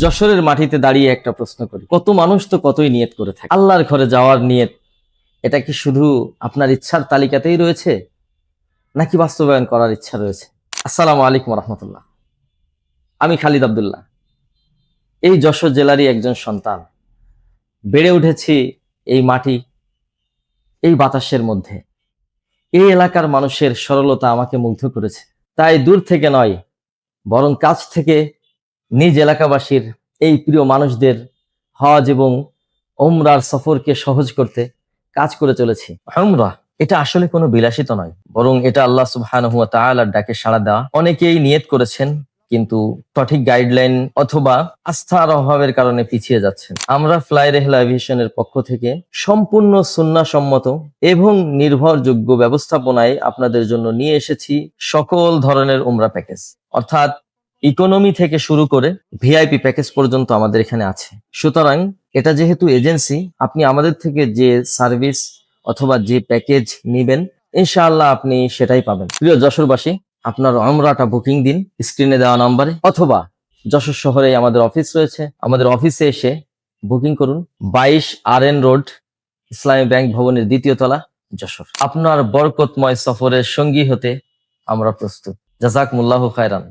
যশোরের মাটিতে দাঁড়িয়ে একটা প্রশ্ন করি, কত মানুষ তো কতই নিয়ত করে থাকে। আল্লাহর ঘরে যাওয়ার নিয়ত, এটা কি শুধু আপনার ইচ্ছার তালিকাতেই রয়েছে নাকি বাস্তবায়ন করার ইচ্ছা রয়েছে? আসসালামু আলাইকুম রহমতুল্লাহ। আমি খালিদ আব্দুল্লাহ, এই যশোর জেলারই একজন সন্তান। বেড়ে উঠেছি এই মাটি, এই বাতাসের মধ্যে। এই এলাকার মানুষের সরলতা আমাকে মুগ্ধ করেছে। তাই দূর থেকে নয়, বরং কাছ থেকে নিজ এলাকাবাসীর এই প্রিয় মানুষদের হজ এবং ওমরার সফরকে সহজ করতে কাজ করে চলেছি। উমরা এটা আসলে কোনো বিলাসিতা নয়, বরং এটা আল্লাহ সুবহানাহু ওয়া তাআলার ডাকে সাড়া দেওয়া। অনেকেই নিয়ত করেছেন, কিন্তু সঠিক গাইডলাইন অথবা আস্থার অভাবের কারণে পিছিয়ে যাচ্ছেন। আমরা ফ্লাই রেহলা এভিয়েশনের পক্ষ থেকে সম্পূর্ণ সুন্নাহসম্মত এবং নির্ভরযোগ্য ব্যবস্থাপনায় আপনাদের জন্য নিয়ে এসেছি সকল ধরনের উমরা প্যাকেজ, অর্থাৎ ইকোনমি থেকে শুরু করে ভিআইপি প্যাকেজ পর্যন্ত আমাদের এখানে আছে। সুতরাং এটা যেহেতু এজেন্সি, আপনি আমাদের থেকে যে সার্ভিস অথবা যে প্যাকেজ নিবেন, ইনশাআল্লাহ আপনি সেটাই পাবেন। প্রিয় যশোরবাসী, আপনার উমরাটা বুকিং দিন স্ক্রিনে দেওয়া নম্বরে, অথবা যশোর শহরে আমাদের অফিস রয়েছে, আমাদের অফিসে এসে বুকিং করুন। 22 RN রোড, ইসলামী ব্যাংক ভবনের 2য় তলা, যশোর। আপনার বরকতময় সফরের সঙ্গী হতে আমরা প্রস্তুত। জাযাকুমুল্লাহু খায়রান।